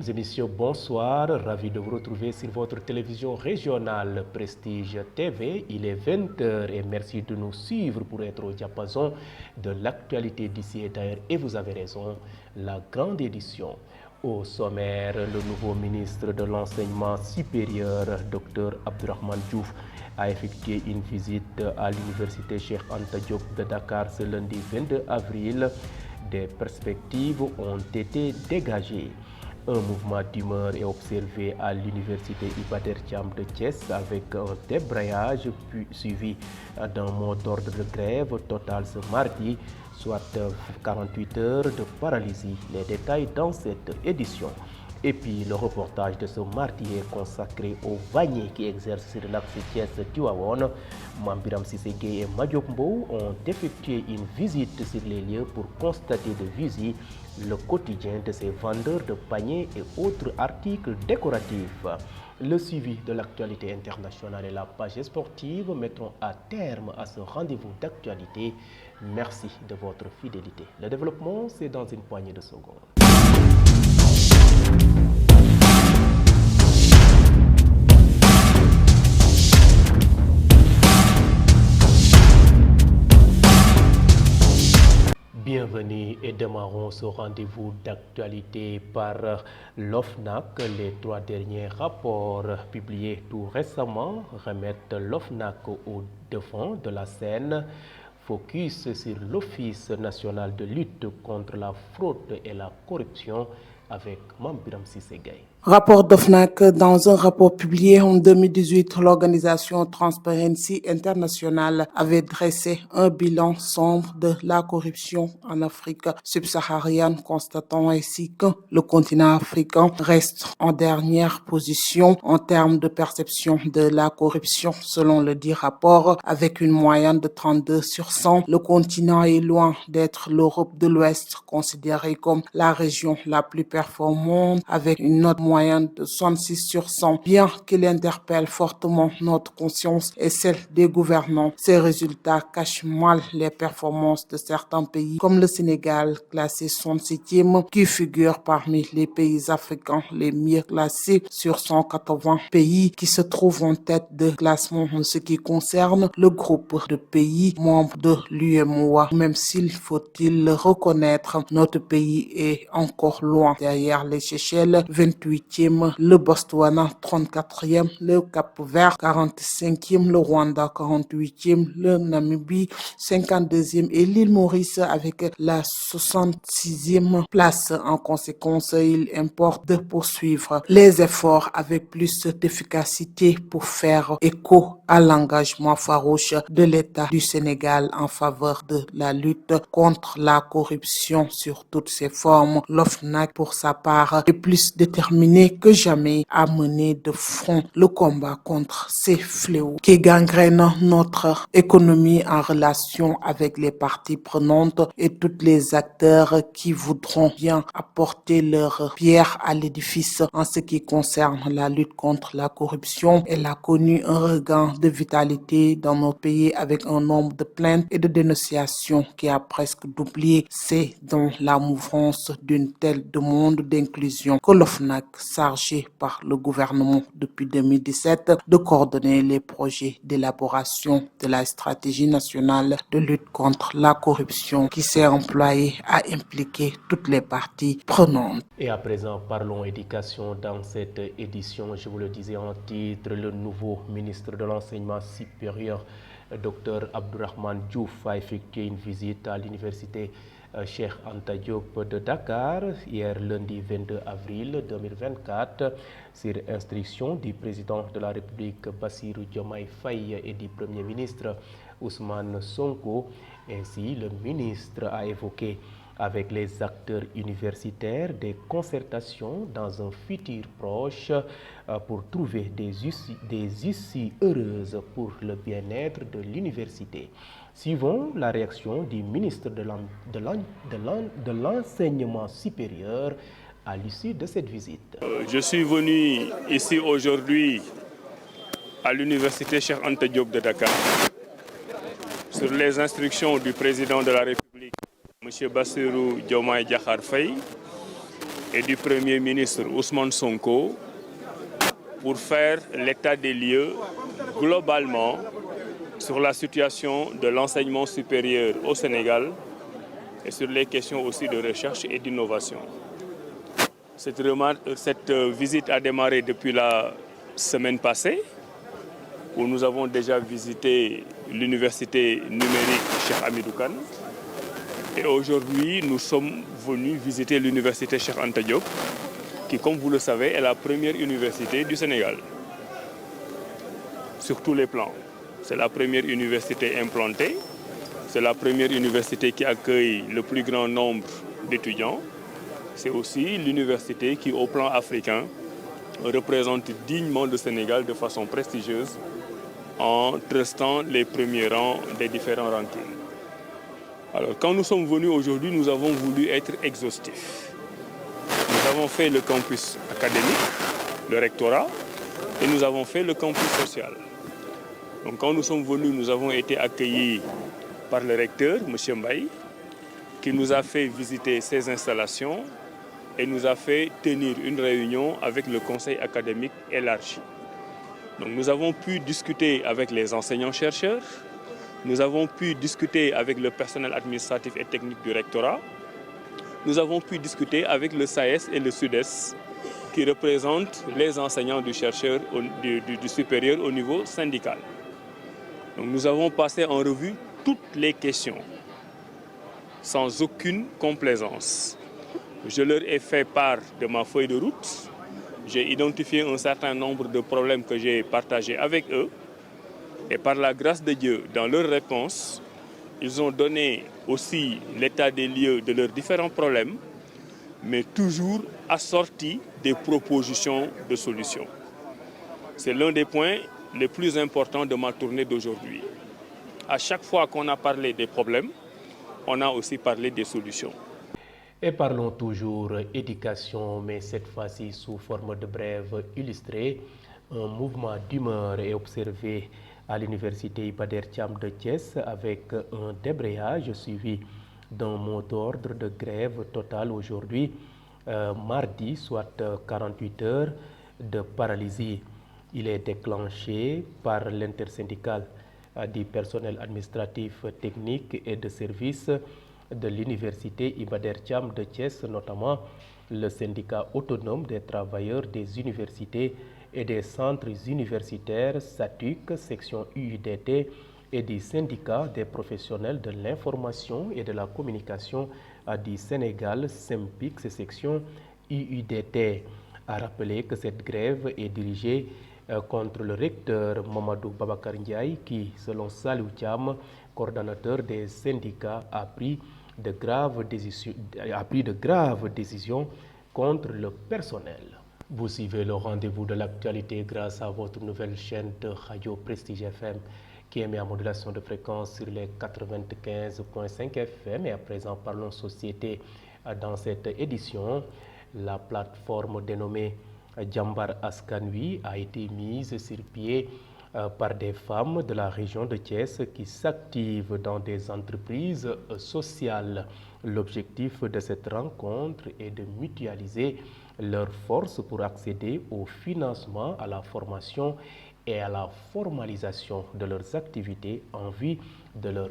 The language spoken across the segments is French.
et messieurs, bonsoir. Ravi de vous retrouver sur votre télévision régionale Prestige TV. Il est 20h et merci de nous suivre pour être au diapason de l'actualité d'ici et d'ailleurs. Et vous avez raison, la grande édition. Au sommaire, le nouveau ministre de l'Enseignement supérieur, Dr Abdourahmane Diouf, a effectué une visite à l'université Cheikh Anta Diop de Dakar ce lundi 22 avril. Des perspectives ont été dégagées. Un mouvement d'humeur est observé à l'université Iba Der Thiam de Thiès avec un débrayage suivi d'un mot d'ordre de grève total ce mardi, soit 48 heures de paralysie. Les détails dans cette édition. Et puis le reportage de ce mardi est consacré aux vanniers qui exercent sur l'axe Thiès-Tivaouane. Mambiram Sissé et Madiop Mbow ont effectué une visite sur les lieux pour constater de visu le quotidien de ces vendeurs de paniers et autres articles décoratifs. Le suivi de l'actualité internationale et la page sportive mettront à terme à ce rendez-vous d'actualité. Merci de votre fidélité. Le développement, c'est dans une poignée de secondes. Bienvenue et démarrons ce rendez-vous d'actualité par l'OFNAC. Les 3 derniers rapports publiés tout récemment remettent l'OFNAC au devant de la scène. Focus sur l'Office national de lutte contre la fraude et la corruption avec Mambiram Sissé Gaye. Rapport d'OFNAC. Dans un rapport publié en 2018, l'organisation Transparency International avait dressé un bilan sombre de la corruption en Afrique subsaharienne, constatant ainsi que le continent africain reste en dernière position en termes de perception de la corruption, selon le dit rapport, avec une moyenne de 32 sur 100. Le continent est loin d'être l'Europe de l'Ouest, considérée comme la région la plus performante, avec une note moyenne de 66 sur 100. Bien qu'il interpelle fortement notre conscience et celle des gouvernants, ces résultats cachent mal les performances de certains pays, comme le Sénégal, classé 67e, qui figure parmi les pays africains les mieux classés sur 180 pays, qui se trouvent en tête de classement en ce qui concerne le groupe de pays membres de l'UEMOA. Même s'il faut-il le reconnaître, notre pays est encore loin derrière les Seychelles, 28e, le Botswana 34e, le Cap-Vert 45e, le Rwanda 48e, le Namibie 52e et l'île Maurice avec la 66e place. En conséquence, il importe de poursuivre les efforts avec plus d'efficacité pour faire écho à l'engagement farouche de l'État du Sénégal en faveur de la lutte contre la corruption sur toutes ses formes. L'OFNAC, pour sa part, est plus déterminé que jamais à mener de front le combat contre ces fléaux qui gangrènent notre économie en relation avec les parties prenantes et tous les acteurs qui voudront bien apporter leur pierre à l'édifice en ce qui concerne la lutte contre la corruption. Elle a connu un regain de vitalité dans notre pays avec un nombre de plaintes et de dénonciations qui a presque doublé. C'est dans la mouvance d'une telle demande d'inclusion que l'OFNAC, chargé par le gouvernement depuis 2017 de coordonner les projets d'élaboration de la stratégie nationale de lutte contre la corruption, qui s'est employé à impliquer toutes les parties prenantes. Et à présent, parlons éducation dans cette édition. Je vous le disais en titre, le nouveau ministre de l'Enseignement supérieur, Dr Abdourahmane Diouf, a effectué une visite à l'université Cheikh Anta Diop de Dakar hier lundi 22 avril 2024 sur instruction du président de la République Bassirou Diomaye Faye et du Premier ministre Ousmane Sonko. Ainsi, le ministre a évoqué avec les acteurs universitaires des concertations dans un futur proche pour trouver des issues heureuses pour le bien-être de l'université. Suivons la réaction du ministre de l'Enseignement supérieur à l'issue de cette visite. Je suis venu ici aujourd'hui à l'université Cheikh Anta Diop de Dakar sur les instructions du président de la République, M. Bassirou Diomaye Diakhar Faye, et du Premier ministre Ousmane Sonko pour faire l'état des lieux globalement sur la situation de l'enseignement supérieur au Sénégal et sur les questions aussi de recherche et d'innovation. Cette visite a démarré depuis la semaine passée, où nous avons déjà visité l'université numérique Cheikh Hamidou Kane. Et aujourd'hui, nous sommes venus visiter l'université Cheikh Anta Diop, qui, comme vous le savez, est la première université du Sénégal, sur tous les plans. C'est la première université implantée, c'est la première université qui accueille le plus grand nombre d'étudiants. C'est aussi l'université qui, au plan africain, représente dignement le Sénégal de façon prestigieuse en trustant les premiers rangs des différents rankings. Alors, quand nous sommes venus aujourd'hui, nous avons voulu être exhaustifs. Nous avons fait le campus académique, le rectorat, et nous avons fait le campus social. Donc, quand nous sommes venus, nous avons été accueillis par le recteur, M. Mbaye, qui nous a fait visiter ses installations et nous a fait tenir une réunion avec le conseil académique élargi. Donc, nous avons pu discuter avec les enseignants-chercheurs, nous avons pu discuter avec le personnel administratif et technique du rectorat, nous avons pu discuter avec le SAES et le SUDES, qui représentent les enseignants du supérieur au niveau syndical. Donc, nous avons passé en revue toutes les questions, sans aucune complaisance. Je leur ai fait part de ma feuille de route. J'ai identifié un certain nombre de problèmes que j'ai partagés avec eux. Et par la grâce de Dieu, dans leurs réponses, ils ont donné aussi l'état des lieux de leurs différents problèmes, mais toujours assortis des propositions de solutions. C'est l'un des points les plus importants de ma tournée d'aujourd'hui. À chaque fois qu'on a parlé des problèmes, on a aussi parlé des solutions. Et parlons toujours éducation, mais cette fois-ci sous forme de brève illustrée. Un mouvement d'humeur est observé à l'université Iba Der Thiam de Thiès avec un débrayage suivi d'un mot d'ordre de grève totale aujourd'hui, mardi, soit 48 heures de paralysie. Il est déclenché par l'intersyndicale du personnel administratif, technique et de service de l'université Iba Der Thiam de Thiès, notamment le syndicat autonome des travailleurs des universités et des centres universitaires SATUC, section UIDT, et du syndicat des professionnels de l'information et de la communication du Sénégal, SYMPICS, section UIDT, a rappelé que cette grève est dirigée contre le recteur Mamadou Babacar Ndiaye qui, selon Saliou Thiam, coordonnateur des syndicats, a pris de graves décisions contre le personnel. Vous suivez le rendez-vous de l'actualité grâce à votre nouvelle chaîne de Radio Prestige FM qui émet en modulation de fréquence sur les 95.5 FM. Et à présent, parlons société. Dans cette édition, la plateforme dénommée Jambar Askanui a été mise sur pied par des femmes de la région de Thiès qui s'activent dans des entreprises sociales. L'objectif de cette rencontre est de mutualiser leurs forces pour accéder au financement, à la formation et à la formalisation de leurs activités en vue de leur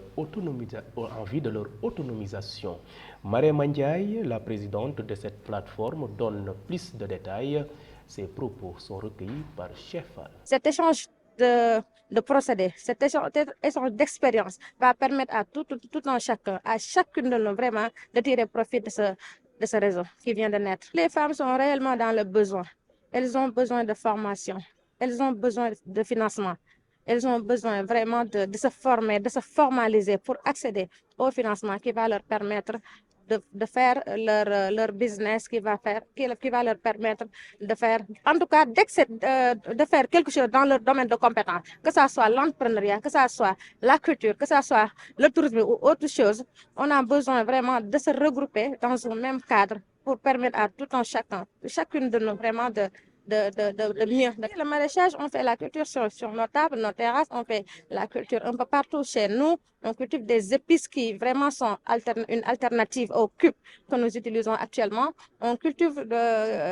autonomisation. Marème Ndiaye, la présidente de cette plateforme, donne plus de détails. Ses propos sont recueillis par Chefal. Cet échange de procédés, cet échange d'expérience va permettre à tout un chacun, à chacune de nous vraiment de tirer profit de ce réseau qui vient de naître. Les femmes sont réellement dans le besoin. Elles ont besoin de formation, elles ont besoin de financement, elles ont besoin vraiment de se former, de se formaliser pour accéder au financement qui va leur permettre de faire leur business, qui va leur permettre de faire, en tout cas, de faire quelque chose dans leur domaine de compétence, que ce soit l'entrepreneuriat, que ce soit la culture, que ce soit le tourisme ou autre chose. On a besoin vraiment de se regrouper dans un même cadre pour permettre à tout un chacun, chacune de nous vraiment de mieux. Le maraîchage, on fait la culture sur nos tables, nos terrasses, on fait la culture un peu partout chez nous. On cultive des épices qui vraiment sont une alternative aux cubes que nous utilisons actuellement. On cultive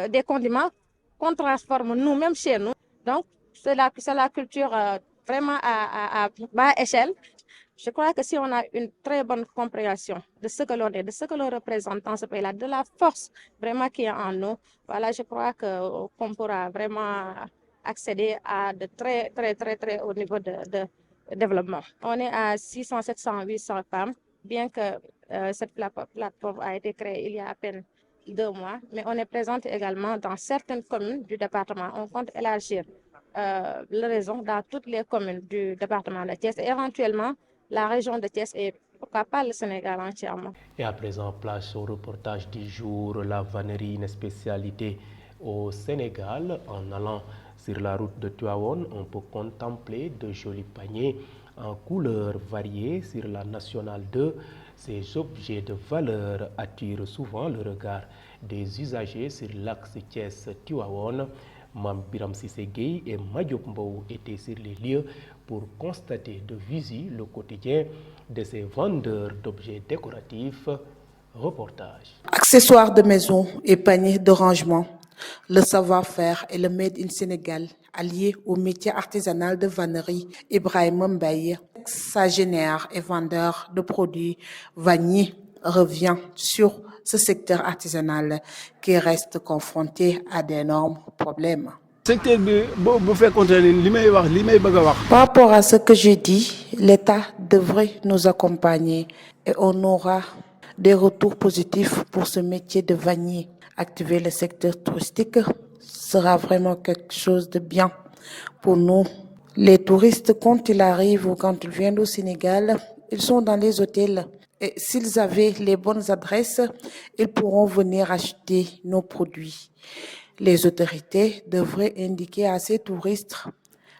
des condiments qu'on transforme nous-mêmes chez nous. Donc, c'est la culture vraiment à bas échelle. Je crois que si on a une très bonne compréhension de ce que l'on est, de ce que l'on représente dans ce pays-là, de la force vraiment qui est en nous, voilà, je crois qu'on pourra vraiment accéder à de très haut niveau de développement. On est à 600, 700, 800 femmes, bien que cette plateforme a été créée il y a à peine 2 mois, mais on est présente également dans certaines communes du département. On compte élargir le réseau dans toutes les communes du département de Thiès et éventuellement la région de Thiès et pourquoi pas le Sénégal entièrement. Et à présent, place au reportage du jour, la vannerie, une spécialité au Sénégal. En allant sur la route de Tivaouane, on peut contempler de jolis paniers en couleurs variées sur la nationale 2. Ces objets de valeur attirent souvent le regard des usagers sur l'axe Thiès-Tivaouane. Mam Biram Cissé Gueye et Madiop Mbow étaient sur les lieux pour constater de visu le quotidien de ces vendeurs d'objets décoratifs. Reportage. Accessoires de maison et paniers de rangement, le savoir-faire et le Made in Sénégal allié au métier artisanal de vannerie. Ibrahim Mbaye, sagénaire et vendeur de produits vanniers, revient sur ce secteur artisanal qui reste confronté à d'énormes problèmes. Par rapport à ce que j'ai dit, l'État devrait nous accompagner et on aura des retours positifs pour ce métier de vannier. Activer le secteur touristique sera vraiment quelque chose de bien pour nous. Les touristes, quand ils arrivent ou quand ils viennent au Sénégal, ils sont dans les hôtels. Et s'ils avaient les bonnes adresses, ils pourront venir acheter nos produits. Les autorités devraient indiquer à ces touristes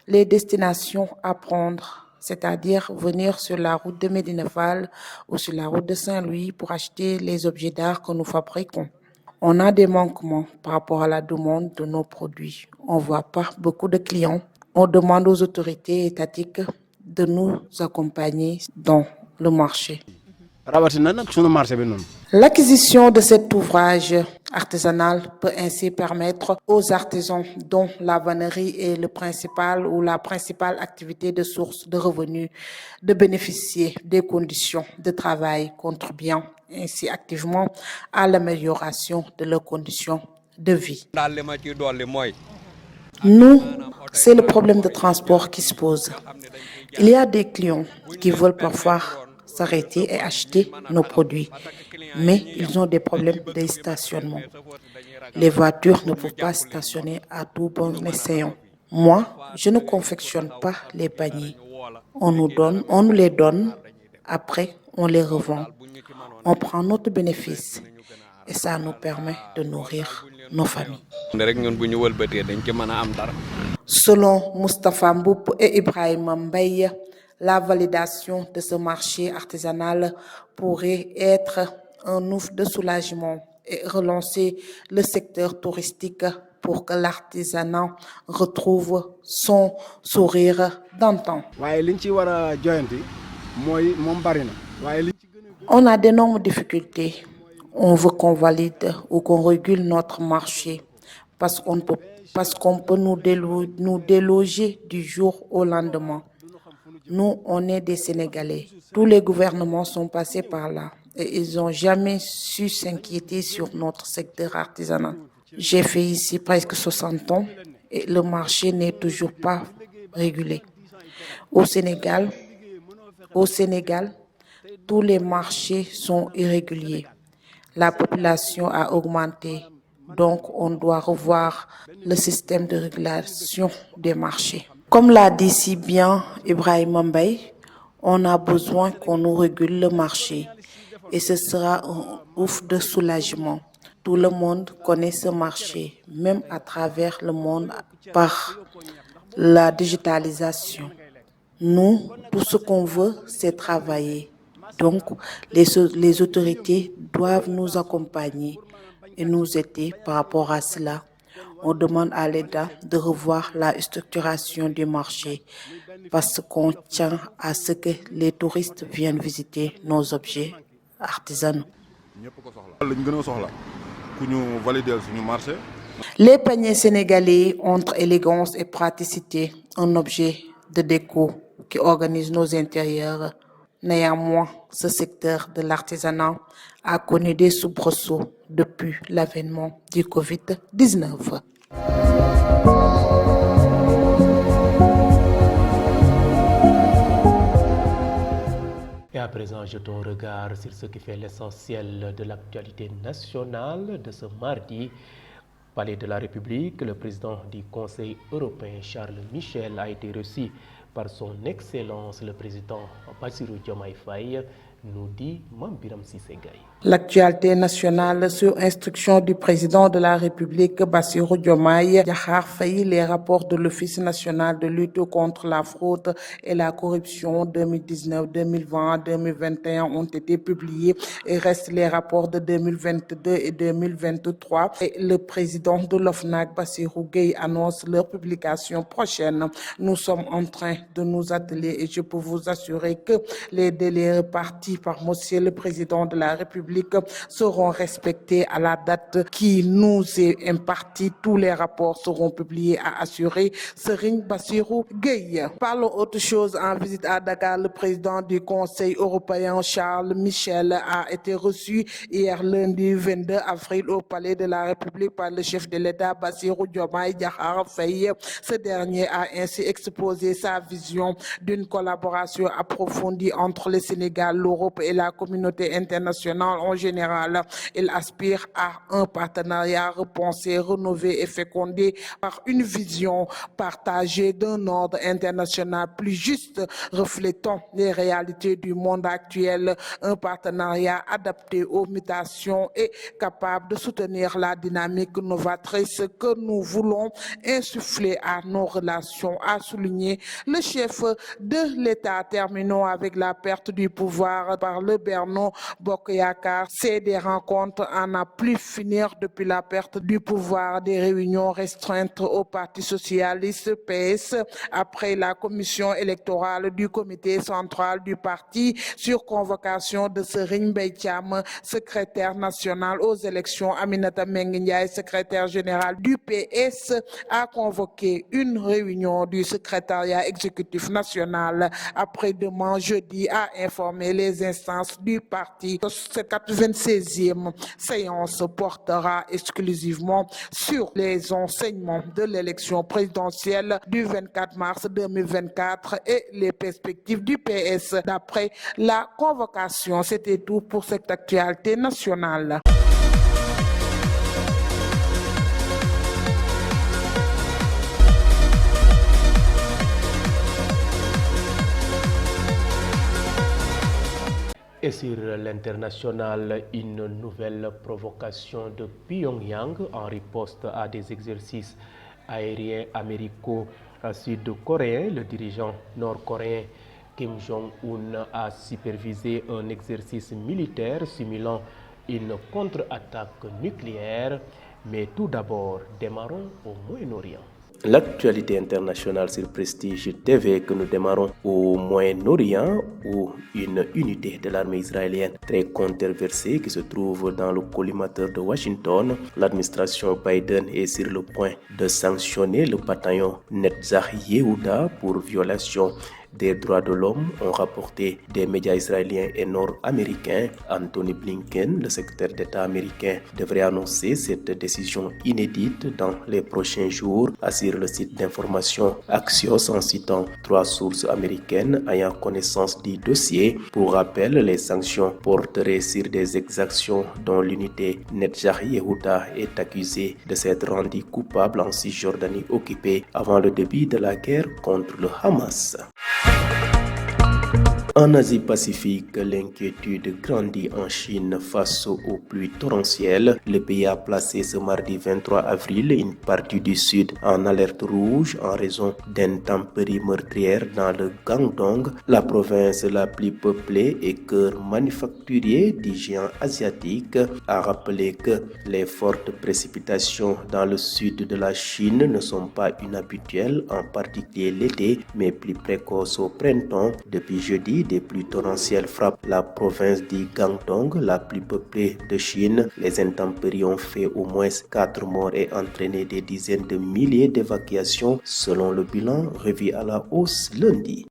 les destinations à prendre, c'est-à-dire venir sur la route de Médina Fall ou sur la route de Saint-Louis pour acheter les objets d'art que nous fabriquons. On a des manquements par rapport à la demande de nos produits. On ne voit pas beaucoup de clients. On demande aux autorités étatiques de nous accompagner dans le marché. L'acquisition de cet ouvrage artisanal peut ainsi permettre aux artisans dont la vannerie est le principal ou la principale activité de source de revenus de bénéficier des conditions de travail contribuant ainsi activement à l'amélioration de leurs conditions de vie. Nous, c'est le problème de transport qui se pose. Il y a des clients qui veulent parfois s'arrêter et acheter nos produits, mais ils ont des problèmes de stationnement. Les voitures ne peuvent pas stationner à tout bon escient. Moi, je ne confectionne pas les paniers. On nous les donne, après on les revend. On prend notre bénéfice et ça nous permet de nourrir nos familles. Selon Moustapha Mboup et Ibrahim Mbaye, la validation de ce marché artisanal pourrait être un ouf de soulagement et relancer le secteur touristique pour que l'artisanat retrouve son sourire d'antan. On a d'énormes difficultés. On veut qu'on valide ou qu'on régule notre marché parce qu'on peut nous déloger du jour au lendemain. Nous, on est des Sénégalais. Tous les gouvernements sont passés par là et ils n'ont jamais su s'inquiéter sur notre secteur artisanal. J'ai fait ici presque 60 ans et le marché n'est toujours pas régulé. Au Sénégal, tous les marchés sont irréguliers. La population a augmenté, donc on doit revoir le système de régulation des marchés. Comme l'a dit si bien Ibrahim Mbaye, on a besoin qu'on nous régule le marché et ce sera un ouf de soulagement. Tout le monde connaît ce marché, même à travers le monde par la digitalisation. Nous, tout ce qu'on veut, c'est travailler. Donc, les autorités doivent nous accompagner et nous aider par rapport à cela. On demande à l'État de revoir la structuration du marché parce qu'on tient à ce que les touristes viennent visiter nos objets artisanaux. Les paniers sénégalais entre élégance et praticité, un objet de déco qui organise nos intérieurs. Néanmoins, ce secteur de l'artisanat a connu des soubresauts depuis l'avènement du Covid-19. Et à présent, jetons un regard sur ce qui fait l'essentiel de l'actualité nationale de ce mardi. Palais de la République, le président du Conseil européen Charles Michel a été reçu par son Excellence le président Bassirou Diomaye Faye, nous dit Mambiram Cissé Gaye. L'actualité nationale sur instruction du président de la République Bassirou Diomaye Diakhar Faye, les rapports de l'Office national de lutte contre la fraude et la corruption 2019, 2020, 2021 ont été publiés et restent les rapports de 2022 et 2023. Et le président de l'OFNAC Bassirou Gaye annonce leur publication prochaine. Nous sommes en train de nous atteler et je peux vous assurer que les délais répartis par Monsieur le président de la République seront respectés à la date qui nous est impartie. Tous les rapports seront publiés, a assuré Serigne Bassirou Gaye. Parlons autre chose. En visite à Dakar, le président du Conseil européen Charles Michel a été reçu hier lundi 22 avril au Palais de la République par le chef de l'État Bassirou Diomaye Diakhar Faye. Ce dernier a ainsi exposé sa vision d'une collaboration approfondie entre le Sénégal, l'Europe et la communauté internationale en général. Il aspire à un partenariat repensé, rénové et fécondé par une vision partagée d'un ordre international plus juste, reflétant les réalités du monde actuel. Un partenariat adapté aux mutations et capable de soutenir la dynamique novatrice que nous voulons insuffler à nos relations, a souligné le chef de l'État. Terminons avec la perte du pouvoir par le Benno Bokk Yakaar. C'est des rencontres à n'en plus finir depuis la perte du pouvoir, des réunions restreintes au Parti socialiste PS après la commission électorale du comité central du parti sur convocation de Serigne Mbaye Thiam, secrétaire national aux élections. Aminata Mbengue Ndiaye, secrétaire général du PS, a convoqué une réunion du secrétariat exécutif national après-demain jeudi, a informé les instances du parti. Cette 96e séance portera exclusivement sur les enseignements de l'élection présidentielle du 24 mars 2024 et les perspectives du PS d'après la convocation. C'était tout pour cette actualité nationale. Et sur l'international, une nouvelle provocation de Pyongyang en riposte à des exercices aériens américo-sud-coréens. Le dirigeant nord-coréen Kim Jong-un a supervisé un exercice militaire simulant une contre-attaque nucléaire. Mais tout d'abord, démarrons au Moyen-Orient. L'actualité internationale sur Prestige TV que nous démarrons au Moyen-Orient où une unité de l'armée israélienne très controversée qui se trouve dans le collimateur de Washington, l'administration Biden est sur le point de sanctionner le bataillon Netzach Yehuda pour violation des droits de l'homme, ont rapporté des médias israéliens et nord-américains. Anthony Blinken, le secrétaire d'État américain, devrait annoncer cette décision inédite dans les prochains jours, assure le site d'information Axios en citant 3 sources américaines ayant connaissance du dossier. Pour rappel, les sanctions porteraient sur des exactions dont l'unité Netzach Yehuda est accusée de s'être rendue coupable en Cisjordanie occupée avant le début de la guerre contre le Hamas. En Asie-Pacifique, l'inquiétude grandit en Chine face aux pluies torrentielles. Le pays a placé ce mardi 23 avril une partie du sud en alerte rouge en raison d'intempéries meurtrières dans le Guangdong, la province la plus peuplée et cœur manufacturier du géant asiatique, a rappelé que les fortes précipitations dans le sud de la Chine ne sont pas inhabituelles, en particulier l'été, mais plus précoces au printemps. Depuis jeudi, des pluies torrentielles frappent la province du Guangdong, la plus peuplée de Chine. Les intempéries ont fait au moins 4 morts et entraîné des dizaines de milliers d'évacuations, selon le bilan revu à la hausse lundi.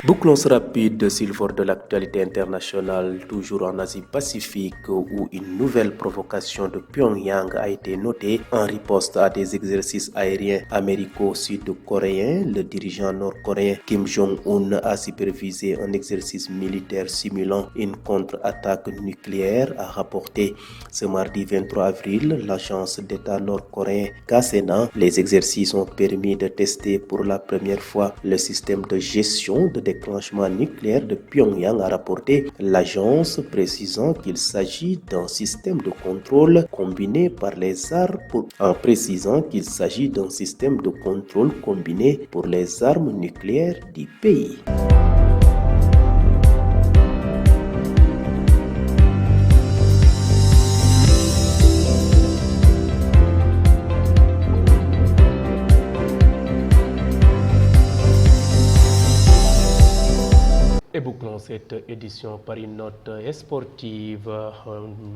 Bouclons rapide s'il faut de l'actualité internationale, toujours en Asie-Pacifique, où une nouvelle provocation de Pyongyang a été notée en riposte à des exercices aériens américo-sud-coréens. Le dirigeant nord-coréen Kim Jong-un a supervisé un exercice militaire simulant une contre-attaque nucléaire, a rapporté ce mardi 23 avril l'agence d'État nord-coréen KCNA. Les exercices ont permis de tester pour la première fois le système de gestion de déclenchement nucléaire de Pyongyang, a rapporté l'agence, précisant qu'il s'agit d'un système de contrôle combiné pour les armes nucléaires du pays. Et bouclons cette édition par une note sportive.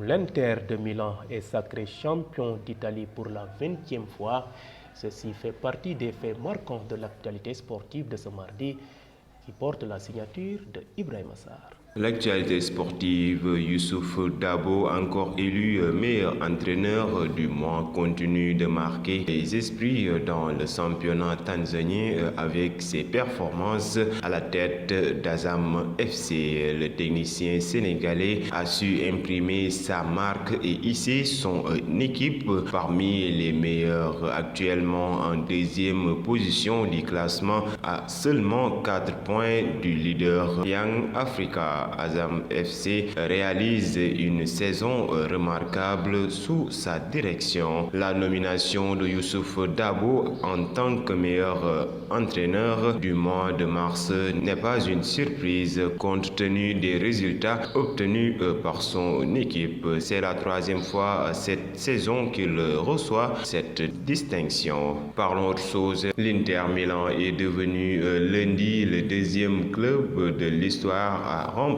L'Inter de Milan est sacré champion d'Italie pour la 20e fois. Ceci fait partie des faits marquants de l'actualité sportive de ce mardi qui porte la signature de Ibrahima Sarr. L'actualité sportive, Youssouf Dabo, encore élu meilleur entraîneur du mois, continue de marquer les esprits dans le championnat tanzanien avec ses performances à la tête d'Azam FC. Le technicien sénégalais a su imprimer sa marque et hisser son équipe parmi les meilleurs, actuellement en deuxième position du classement à seulement 4 points du leader Young Africa. Azam FC réalise une saison remarquable sous sa direction. La nomination de Youssouf Dabo en tant que meilleur entraîneur du mois de mars n'est pas une surprise compte tenu des résultats obtenus par son équipe. C'est la 3e fois cette saison qu'il reçoit cette distinction. Parlons autre chose, l'Inter Milan est devenu lundi le 2e club de l'histoire à remporter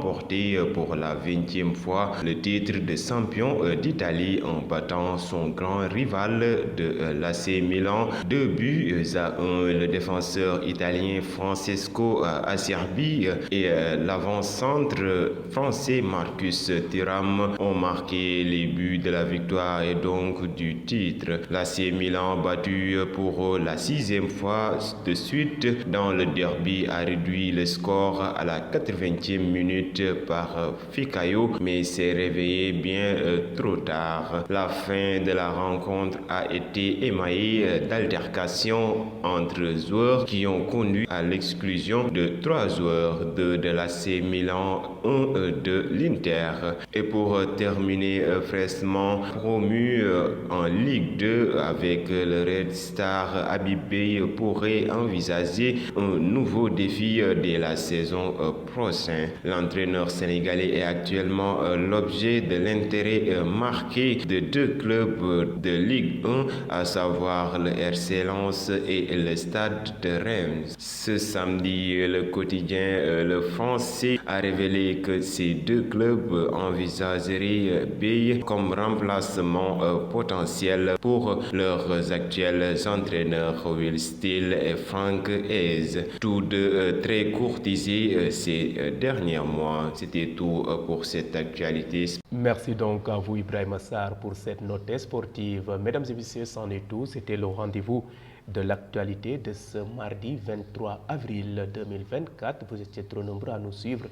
pour la 20e fois le titre de champion d'Italie en battant son grand rival de l'AC Milan 2-1. Le défenseur italien Francesco Acerbi et l'avant-centre français Marcus Thuram ont marqué les buts de la victoire et donc du titre. L'AC Milan, battu pour la 6e fois de suite dans le derby, a réduit le score à la 80e minute par Fikayo, mais s'est réveillé bien trop tard. La fin de la rencontre a été émaillée d'altercations entre joueurs qui ont conduit à l'exclusion de 3 joueurs, 2 de l'AC Milan, 1 de l'Inter. Et pour terminer fraîchement promu en Ligue 2 avec le Red Star, Habib Beye pourrait envisager un nouveau défi dès la saison prochaine. L'entraîneur sénégalais est actuellement l'objet de l'intérêt marqué de 2 clubs de Ligue 1, à savoir le RC Lens et le Stade de Reims. Ce samedi, le quotidien Le Français a révélé que ces 2 clubs envisageraient Beye comme remplacement potentiel pour leurs actuels entraîneurs Will Steele et Frank Hayes, tous deux très courtisés ces derniers mois. C'était tout pour cette actualité. Merci donc à vous Ibrahima Sarr pour cette note sportive. Mesdames et messieurs, c'en est tout. C'était le rendez-vous de l'actualité de ce mardi 23 avril 2024. Vous étiez trop nombreux à nous suivre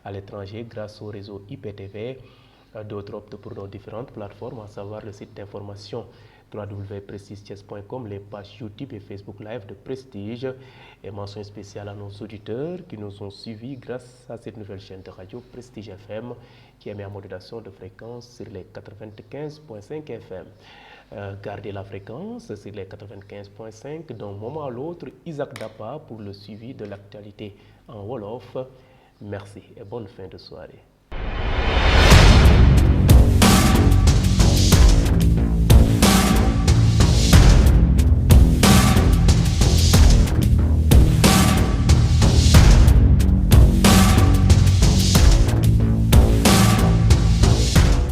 à l'étranger grâce au réseau IPTV. D'autres optent pour nos différentes plateformes, à savoir le site d'information www.prestigechess.com, les pages YouTube et Facebook Live de Prestige. Et mention spéciale à nos auditeurs qui nous ont suivis grâce à cette nouvelle chaîne de radio Prestige FM qui émet en modulation de fréquence sur les 95.5 FM. Gardez la fréquence sur les 95.5 d'un moment à l'autre. Isaac Dapa pour le suivi de l'actualité en Wolof. Merci et bonne fin de soirée.